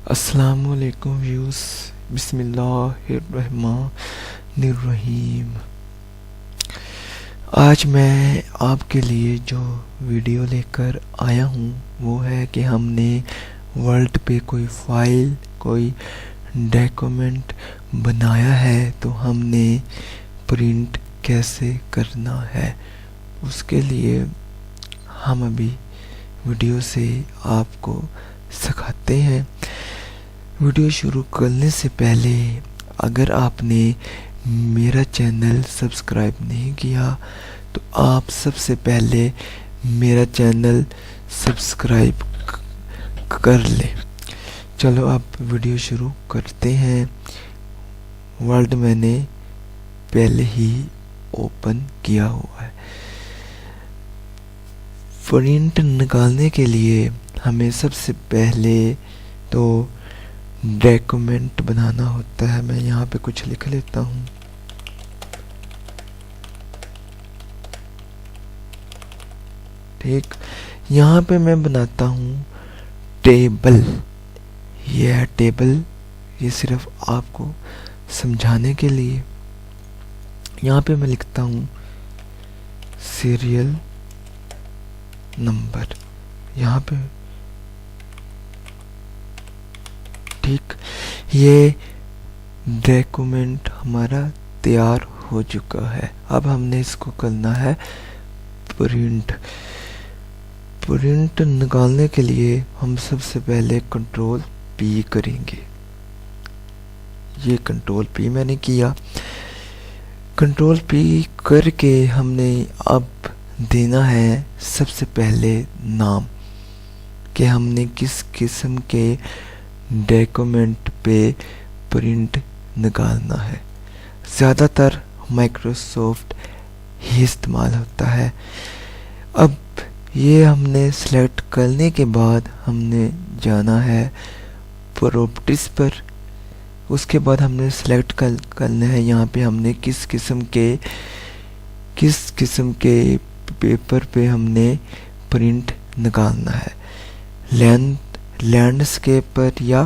अस्सलामुअलैकुम व्यूस। बिस्मिल्लाहिर्रहमानिर्रहीम। आज मैं आपके लिए जो वीडियो लेकर आया हूँ वो है कि हमने वर्ल्ड पे कोई फाइल, कोई डॉक्यूमेंट बनाया है तो हमने प्रिंट कैसे करना है। उसके लिए हम अभी वीडियो से आपको सिखाते हैं। वीडियो शुरू करने से पहले अगर आपने मेरा चैनल सब्सक्राइब नहीं किया तो आप सबसे पहले मेरा चैनल सब्सक्राइब कर लें। चलो अब वीडियो शुरू करते हैं। वर्ड मैंने पहले ही ओपन किया हुआ है। प्रिंट निकालने के लिए हमें सबसे पहले तो डॉक्यूमेंट बनाना होता है। मैं यहाँ पे कुछ लिख लेता हूँ। ठीक, यहाँ पे मैं बनाता हूँ टेबल। यह है टेबल, ये सिर्फ आपको समझाने के लिए। यहाँ पे मैं लिखता हूँ सीरियल नंबर यहाँ पे। ठीक, ये डॉक्यूमेंट हमारा तैयार हो चुका है। अब हमने इसको करना है प्रिंट। प्रिंट निकालने के लिए हम सबसे पहले कंट्रोल पी करेंगे। ये कंट्रोल पी मैंने किया। कंट्रोल पी करके हमने अब देना है सबसे पहले नाम कि हमने किस किस्म के डॉक्यूमेंट पे प्रिंट निकालना है। ज़्यादातर माइक्रोसॉफ्ट ही इस्तेमाल होता है। अब ये हमने सेलेक्ट करने के बाद हमने जाना है प्रॉपर्टीज़ पर। उसके बाद हमने सेलेक्ट करना है यहाँ पे हमने किस किस्म के पेपर पे हमने प्रिंट निकालना है। लैंडस्केप पर या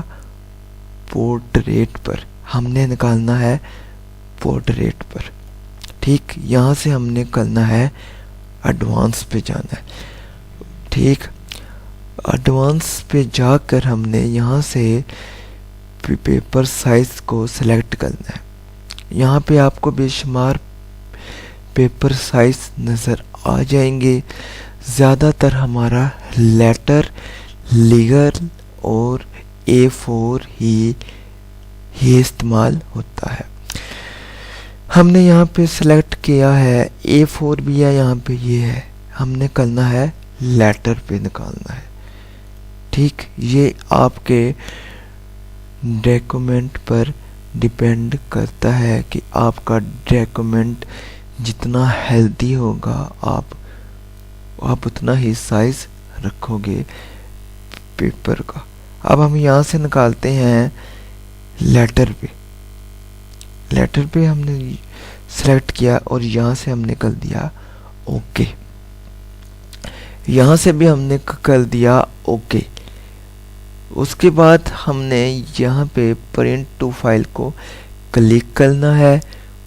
पोर्ट्रेट पर। हमने निकालना है पोर्ट्रेट पर। ठीक, यहाँ से हमने करना है एडवांस पे जाना है। ठीक, एडवांस पे जाकर हमने यहाँ से पेपर साइज को सिलेक्ट करना है। यहाँ पे आपको बेशुमार पेपर साइज नज़र आ जाएंगे। ज़्यादातर हमारा लेटर, लीगल और A4 ही इस्तेमाल होता है। हमने यहाँ पे सिलेक्ट किया है A4 भी है, यहाँ पे ये है। हमने करना है लेटर पे निकालना है। ठीक, ये आपके डॉक्यूमेंट पर डिपेंड करता है कि आपका डॉक्यूमेंट जितना हेल्दी होगा आप उतना ही साइज रखोगे पेपर का। अब हम यहाँ से निकालते हैं लेटर पे। लेटर पे हमने सेलेक्ट किया और यहाँ से हमने कर दिया ओके। यहाँ से भी हमने कर दिया ओके। उसके बाद हमने यहाँ पे प्रिंट टू फाइल को क्लिक करना है।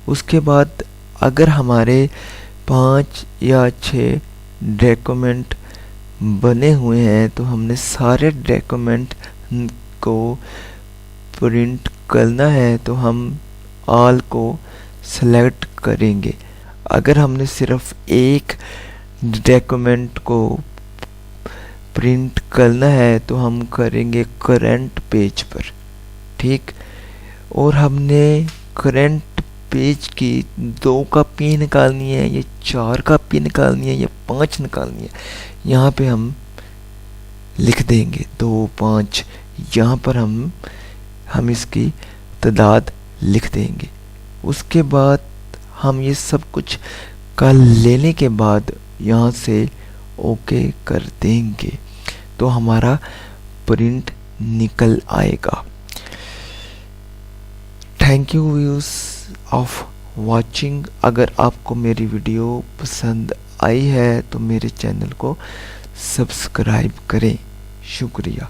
उसके बाद अगर हमारे 5 या 6 डॉक्यूमेंट बने हुए हैं तो हमने सारे डॉक्यूमेंट को प्रिंट करना है तो हम ऑल को सेलेक्ट करेंगे। अगर हमने सिर्फ एक डॉक्यूमेंट को प्रिंट करना है तो हम करेंगे करंट पेज पर। ठीक, और हमने करंट पेज की 2 कॉपी निकालनी है, या 4 कॉपी निकालनी है, या 5 निकालनी है। यहाँ पे हम लिख देंगे 2, 5। यहाँ पर हम इसकी तादाद लिख देंगे। उसके बाद हम ये सब कुछ कर लेने के बाद यहाँ से ओके कर देंगे तो हमारा प्रिंट निकल आएगा। Thank you viewers of watching. अगर आपको मेरी वीडियो पसंद आई है तो मेरे चैनल को सब्सक्राइब करें। शुक्रिया।